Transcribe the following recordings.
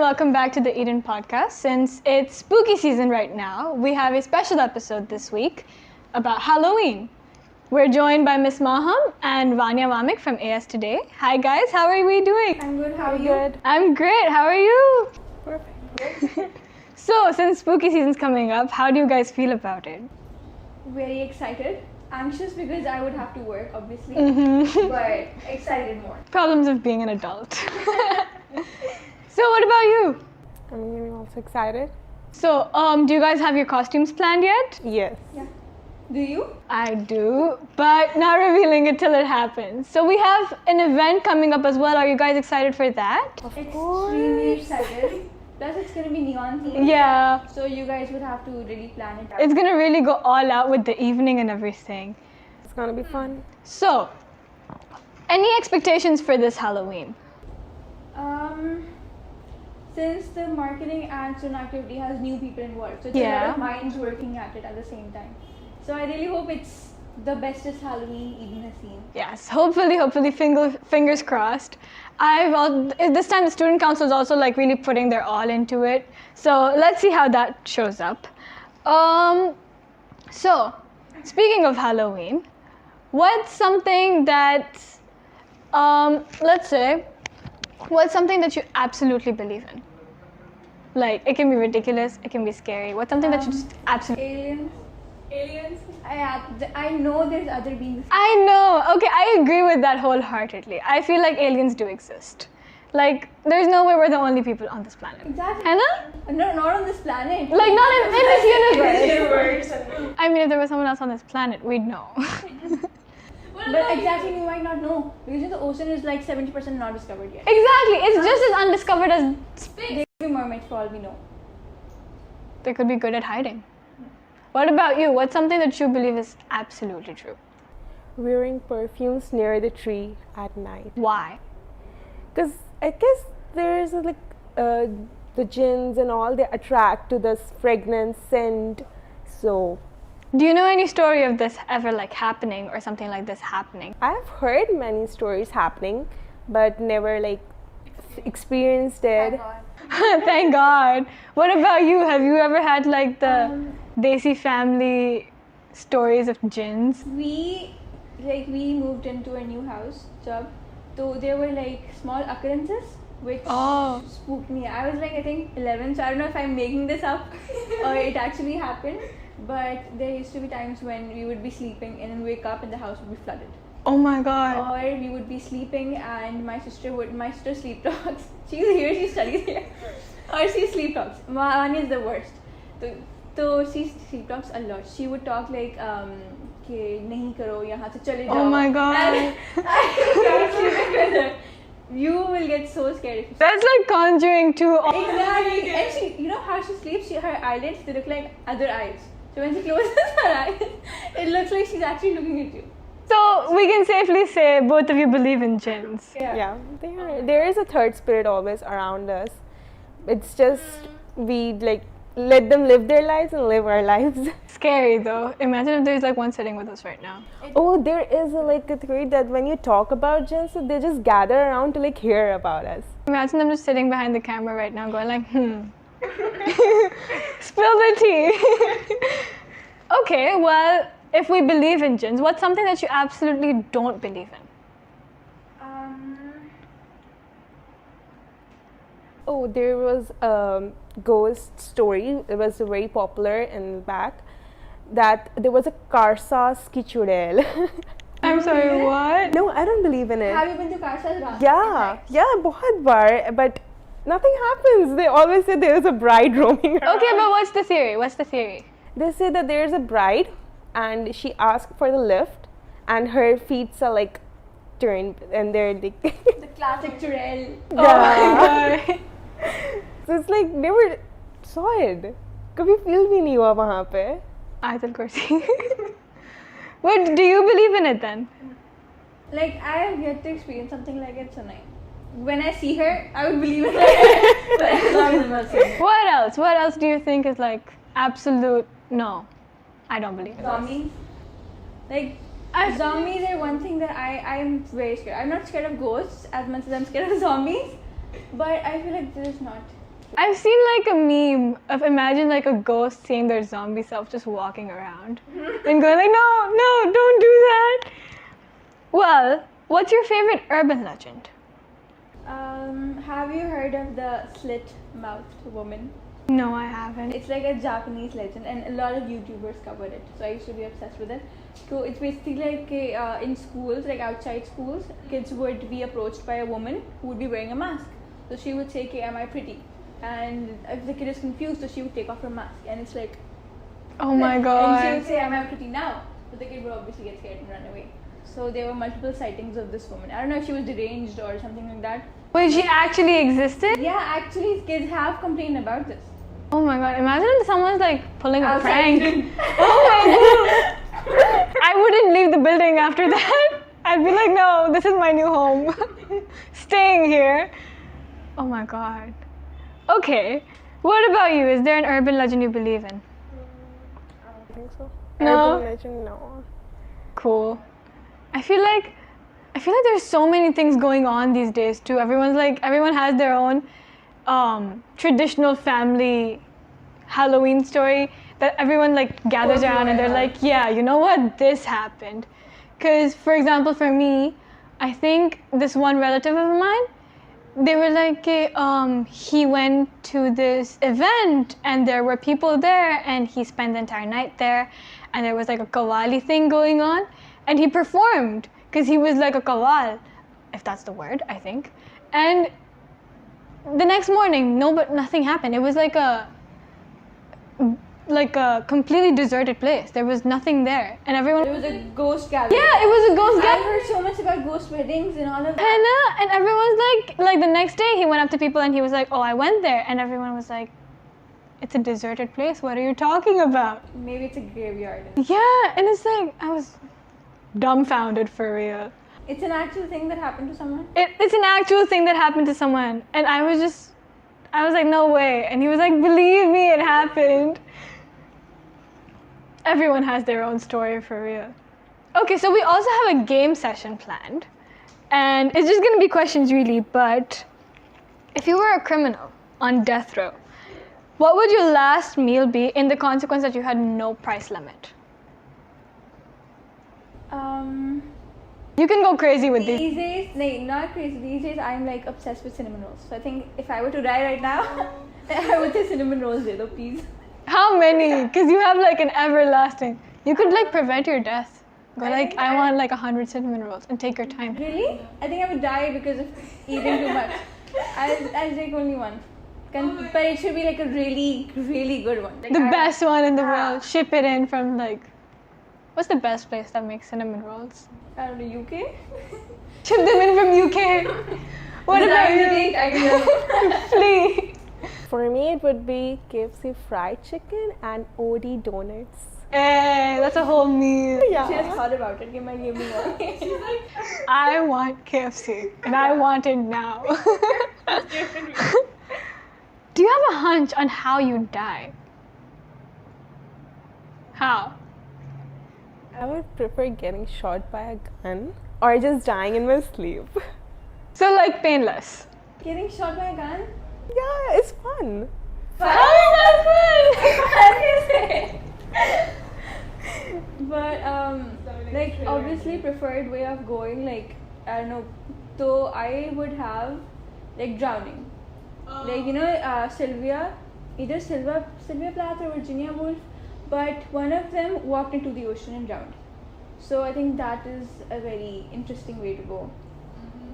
welcome back to the Eden podcast. Since it's spooky season right now, we have a special episode this week about Halloween. We're joined by Miss Maham and Vanya Vamik from AS Today. Hi guys, how are we doing? I'm good, how are you? Good. I'm great, how are you? Perfect. So, since spooky season's coming up, how do you guys feel about it? Very excited. Anxious because I would have to work, obviously. But excited more. Problems of being an adult. So, what about you? I'm also excited. So, do you guys have your costumes planned yet? Yes. Yeah. Do you? I do, but not revealing it till it happens. So we have an event coming up as well. Are you guys excited for that? Extremely excited. Plus it's gonna be neon themed. Yeah. So you guys would have to really plan it out. It's gonna really go all out with the evening and everything. It's gonna be fun. So, any expectations for this Halloween? Since the marketing and student activity has new people involved, so it's a lot of minds working at it at the same time. So I really hope it's the bestest Halloween Eden has seen. Yes, hopefully, fingers crossed. This time the student council is also like really putting their all into it. So let's see how that shows up. So speaking of Halloween, what's something that, let's say, what's something that you absolutely believe in? Like, it can be ridiculous, it can be scary. What's something that you just absolutely... Aliens? I know there's other beings. I know. Okay, I agree with that wholeheartedly. I feel like aliens do exist. Like, there's no way we're the only people on this planet. Exactly. Anna? No, not on this planet. Like, not in this universe. universe. I mean, if there was someone else on this planet, we'd know. But exactly, we might not know. Because the ocean is like 70% not discovered yet. Exactly. It's just as undiscovered as space. There could be mermaids for all we know. They could be good at hiding. What about you? What's something that you believe is absolutely true? Wearing perfumes near the tree at night. Why? Because I guess there's the jinns and all, they attract to this fragrance scent. So Do you know any story of this ever like happening or something like this happening? I've heard many stories happening, but never like experienced it. Thank God. What about you? Have you ever had like the Desi family stories of jinns? We moved into a new house, so there were like small occurrences which spooked me. I was like, I think 11, so I don't know if I'm making this up or it actually happened. But there used to be times when we would be sleeping and then wake up and the house would be flooded. Oh my God. Or we would be sleeping and my sister sleepwalks. She's here, she studies here. Or she sleepwalks. Vanya is the worst. So she sleepwalks a lot. She would talk like, कि नहीं करो यहाँ से चले जाओ. Oh my God. And I sleeping with her. You will get so scared. That's like Conjuring 2. Exactly. And she, you know how she sleeps? Her eyelids, they look like other eyes. So when she closes her eyes, it looks like she's actually looking at you. So we can safely say both of you believe in jinns. Yeah, there is a third spirit always around us. It's just we like let them live their lives and live our lives. Scary though. Imagine if there's like one sitting with us right now. Oh, there is a theory that when you talk about jinns, so they just gather around to like hear about us. Imagine them just sitting behind the camera right now going like, Spill the tea. Okay, well, if we believe in jinns, what's something that you absolutely don't believe in? Oh, there was a ghost story. It was very popular in back. That there was a Karsas ki chudel. I'm sorry, what? No, I don't believe in it. Have you been to Karsas? Yeah, बहुत बार, but nothing happens. They always say there is a bride roaming around. Okay, but what's the theory? They say that there is a bride and she asked for the lift and her feet are like turned and they're like The classic churel. Oh my God. So it's like never saw it. कभी feel भी नहीं हुआ वहाँ पे. Ayatul Kursi. What, do you believe in it then? Like, I have yet to experience something like it tonight. When I see her, I would believe in it. But as long as I'm not seeing her. What else? What else do you think is like absolute no? I don't believe in this. Zombies. Like, zombies are one thing that I'm very scared. I'm not scared of ghosts as much as I'm scared of zombies. But I feel like this is not. I've seen like a meme of imagine like a ghost seeing their zombie self just walking around and going like, no, don't do that. Well, what's your favorite urban legend? Have you heard of the slit-mouthed woman? No, I haven't. It's like a Japanese legend, and a lot of YouTubers covered it. So I used to be obsessed with it. So it's basically like in schools, like outside schools, kids would be approached by a woman who would be wearing a mask. So she would say, "Okay, am I pretty?" And if the kid is confused, so she would take off her mask, and it's like, Oh my and she god. would say, "Am I pretty now?" So the kid would obviously get scared and run away. So there were multiple sightings of this woman. I don't know if she was deranged or something like that. Wait, she actually existed? Yeah, actually, kids have complained about this. Oh my god, imagine if someone's like pulling a Outside. prank. Oh my god. I wouldn't leave the building after that. I'd be like, no, this is my new home. Staying here. Oh my god. Okay. What about you? Is there an urban legend you believe in? I don't think so. No? Urban legend, no. Cool. I feel like there's so many things going on these days too. Everyone has their own traditional family Halloween story that everyone like gathers around and they're like, yeah, you know what? This happened. Because, for example, for me, I think this one relative of mine, they were like, he went to this event and there were people there and he spent the entire night there and there was like a kawali thing going on and he performed because he was like a kawal, if that's the word, I think. And the next morning, nothing happened. It was like a completely deserted place. There was nothing there, and everyone. It was a ghost gathering. Yeah, it was a ghost I've gathering. heard so much about ghost weddings and all of that. And everyone's like the next day he went up to people and he was like, oh, I went there, and everyone was like, it's a deserted place. What are you talking about? Maybe it's a graveyard. Yeah, and it's like I was dumbfounded for real. It's an actual thing that happened to someone. It's an actual thing that happened to someone, and I was like, no way, and he was like, believe me, it happened. Everyone has their own story for real. Okay, so we also have a game session planned, and it's just gonna be questions really, but if you were a criminal on death row, what would your last meal be in the consequence that you had no price limit? You can go crazy with these. These days, not crazy. These days, I'm like obsessed with cinnamon rolls. So I think if I were to die right now, I would say cinnamon rolls, though, please. How many? Because you have like an everlasting. You could like prevent your death. Go like, I want like 100 cinnamon rolls and take your time. Really? I think I would die because of eating too much. I'll take only one. But it should be like a really, really good one. Like The best one in the world. Ship it in from like, what's the best place that makes cinnamon rolls? I don't know, UK? Ship them in from UK. What about you? Flee. For me, it would be KFC fried chicken and OD donuts. Hey, that's a whole meal. She just thought about it. Give me one. I want KFC and I want it now. Do you have a hunch on how you die? How? I would prefer getting shot by a gun or just dying in my sleep. So like painless. Getting shot by a gun? Yeah, it's fun. How is that But like obviously preferred way of going, like I don't know, though I would have like drowning. Like Sylvia, either Sylvia Plath or Virginia Woolf, but one of them walked into the ocean and drowned. So I think that is a very interesting way to go.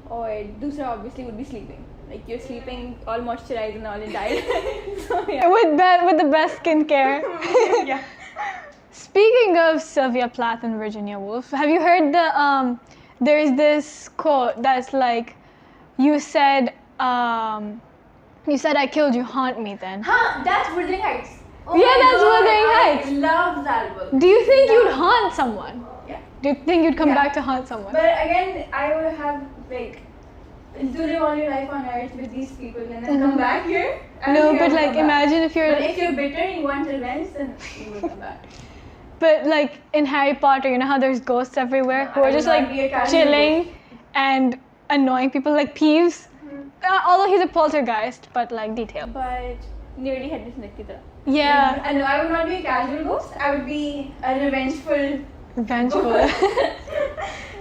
Or dusra obviously would be sleeping. Like you're sleeping all moisturized and all and died. So yeah. With the best skincare. Yeah. Speaking of Sylvia Plath and Virginia Woolf, have you heard there's this quote that's like, you said I killed you, haunt me then. Huh, that's Wuthering Heights. Oh Yeah, my that's God, Wuthering Heights. I love that book. Do you think you'd haunt someone? Yeah. Do you think you'd come Yeah. back to haunt someone? But again, I would have like to live all your life on earth with these people and then come back here. I don't No, think I but would like come back. imagine if you're But if you're bitter and you want revenge, then you will come back. But like in Harry Potter, you know how there's ghosts everywhere who I are will just not like be a casual chilling and annoying people like Peeves. Although he's a poltergeist, but like detailed. But nearly had this neck ki tarah. Yeah. And no, I would not be a casual ghost. I would be a revengeful. Vengeful.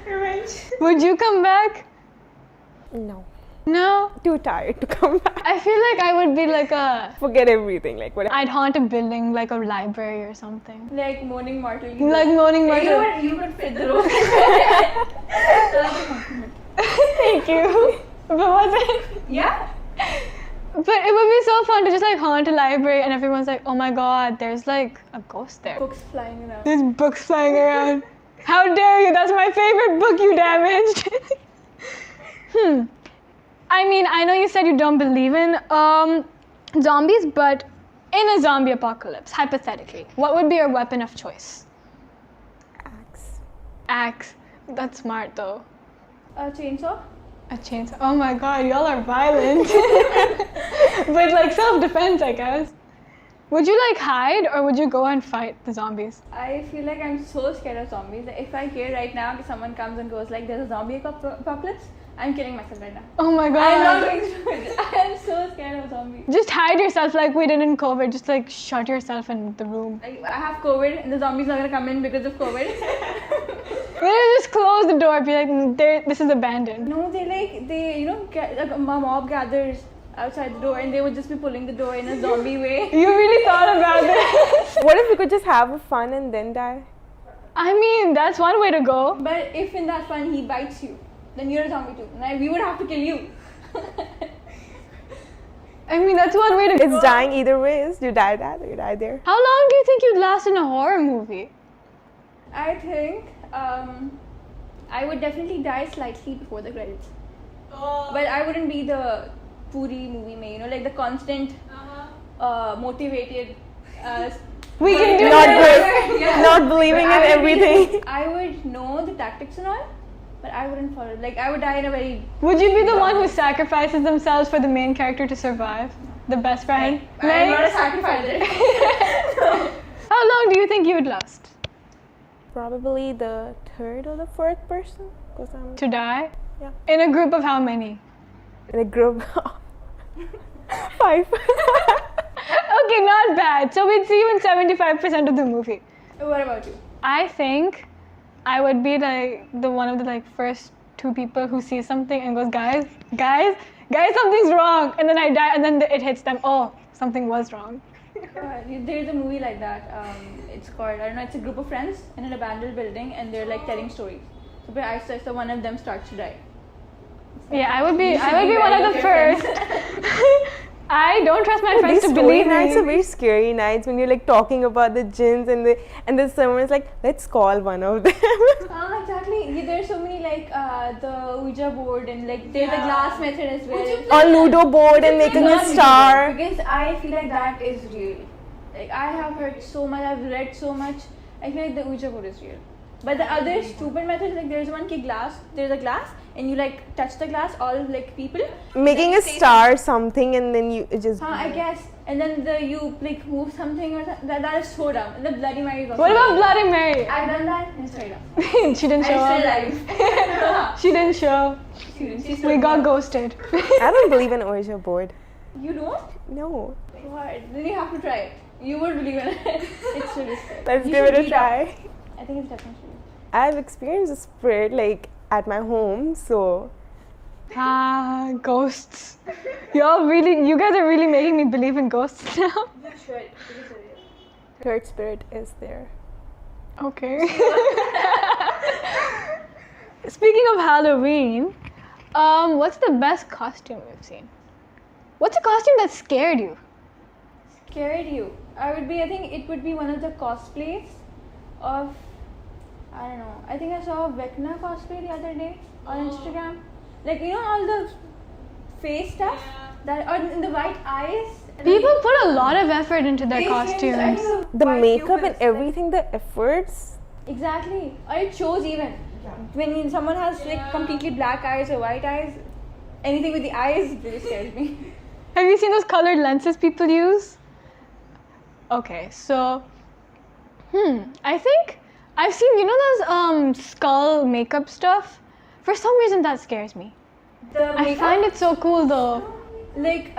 Revenge. Would you come back? No. No. Too tired to come back. I feel like I would be like Forget everything. Like what? I'd haunt a building like a library or something. Like moaning mortal. Like moaning You know mortal. what? You could fit the role. Thank you. But was it? Yeah. But it would be so fun to just like haunt a library and everyone's like, oh my god, there's like a ghost there. Books flying around. There's books flying around. How dare you? That's my favorite book you damaged. I mean, I know you said you don't believe in zombies, but in a zombie apocalypse, hypothetically, what would be your weapon of choice? Axe. Axe. That's smart though. A chainsaw. A chainsaw. Oh my god, y'all are violent. But like self-defense, I guess. Would you like hide or would you go and fight the zombies? I feel like I'm so scared of zombies. If I hear right now that someone comes and goes like there's a zombie apocalypse, I'm killing myself right now. Oh my god. I'm not going through it. I am so scared of zombies. Just hide yourself like we did in COVID. Just like shut yourself in the room. Like, I have COVID and the zombies not gonna come in because of COVID. We'll just close the door. Be like, this is abandoned. No, like a mob gathers outside the door and they would just be pulling the door in a zombie way. You really thought about this. What if we could just have fun and then die? I mean, that's one way to go. But if in that fun he bites you, then you're a zombie too. And we would have to kill you. I mean, that's one way to go. It's dying either ways. You die that or you die there. How long do you think you'd last in a horror movie? I think I would definitely die slightly before the credits. But I wouldn't be the Puri movie mein, like the constant motivated We can do Not this. good. Yeah. Not believing in But I would everything. I would know the tactics and all, but I wouldn't follow. Like I would die in a very. Would you be the one who sacrifices themselves for the main character to survive? The best friend? I'm not a sacrificer. How long do you think you would last? Probably the third or the fourth person. Because I'm To die? Yeah. In a group of how many? in a group of 5. Okay, not bad. So we'd see you in 75% of the movie. What about you? I think I would be like the one of the like first 2 people who sees something and goes, guys, something's wrong. And then I die and then it hits them. Oh, something was wrong. There's a movie like that. It's called, I don't know, it's a group of friends in an abandoned building and they're like telling stories. So by ice, so one of them starts to die. Yeah, I would be be one wary of of the your first. I don't trust my friends These to story believe nights are me. very scary nights when you're like talking about the jinns and then someone's like, let's call one of them. Exactly. Yeah, there's so many like the Ouija board and like there's a glass method as well. Or Ludo board and making a Not star. because I feel like that is real. Like I have heard so much, I've read so much. I feel like the Ouija board is real. But the other stupid methods, like there's one there's a glass and you like touch the glass, all like people. Making a star something and then you it just. I guess. And then you like move something or something. That is so dumb. And the Bloody Mary is also What about dumb. Bloody Mary? I've done that and it's very dumb. She didn't show I'm up. still alive. She didn't show. She's We got ghosted. I don't believe in Ouija board. You don't? No. What? Then you have to try it. You would believe in it. It's really scary. Let's You give should it a read up. try. I think it's definitely true. I've experienced a spirit like at my home, so Ghosts. You guys are really making me believe in ghosts now. You should. third spirit is there. Okay. Speaking of Halloween, what's the best costume you've seen? What's a costume that scared you? Scared you? I think it would be one of the cosplays of, I don't know. I think I saw a Vecna cosplay the other day on Instagram. Like, you know, all the face stuff that are in the white eyes. And People put a lot of effort into their face costumes. I know, The white makeup and pupils, everything, the efforts. Exactly. Or it shows even. When someone has like completely black eyes or white eyes, anything with the eyes really scares me. Have you seen those colored lenses people use? Okay, so I think I've seen, you know, those skull makeup stuff. For some reason that scares me. The I makeup, find it so cool though. like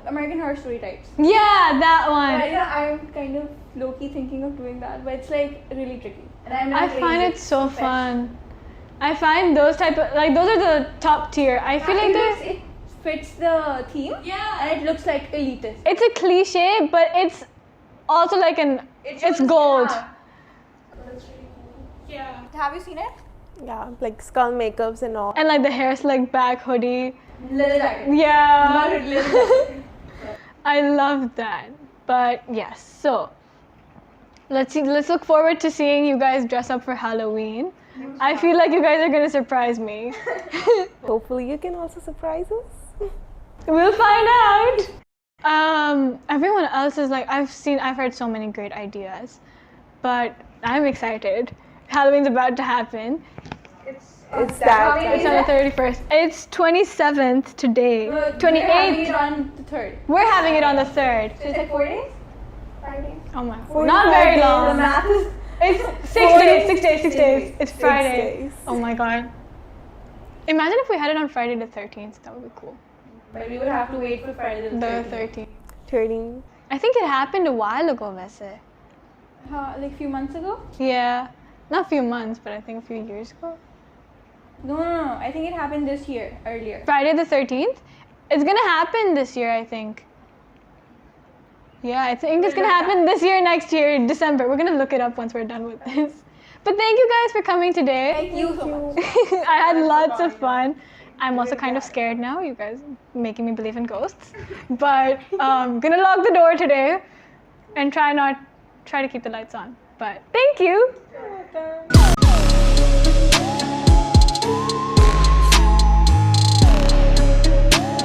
American Horror Story types. Yeah, that one. I'm kind of low-key thinking of doing that, but it's like really tricky. And I'm I not find really it so professional. fun. I find those type of like those are the top tier. I feel like it fits the theme. Yeah. And it looks like elitist. it's a cliche, but it's also like it's gold. Yeah. That's really cool. Yeah. Have you seen it? Yeah, like skull makeups and all. And like the hair slick back hoodie. Little jacket. Yeah. Not a little jacket. I love that. But yes, so let's look forward to seeing you guys dress up for Halloween. I feel like you guys are gonna surprise me. Hopefully you can also surprise us. We'll find out. Everyone else is like I've heard so many great ideas, but I'm excited. Halloween's about to happen. It's that. It's on the 31st. It's 27th today. We're having 28th. it on the 3rd. We're having it on the 3rd. So it's like 4 days? 5 days? Oh my. 45 Not very days. The long. math is It's 6 days. 6 days. 6 days. It's Friday. days. Oh my god. Imagine if we had it on Friday the 13th. That would be cool. But we would have to wait for Friday the The 13th. 13th. 13. I think it happened a while ago, Vese. Like a few months ago? Yeah. Not a few months, but I think a few years ago. No. I think it happened this year, earlier. Friday the 13th? It's gonna happen this year, I think. Yeah, I think it's gonna happen this year, next year, December. We're gonna look it up once we're done with this. But thank you guys for coming today. Thank you so much. I had lots of fun. I'm also kind of scared now. You guys making me believe in ghosts. But gonna lock the door today and try to keep the lights on. But thank you.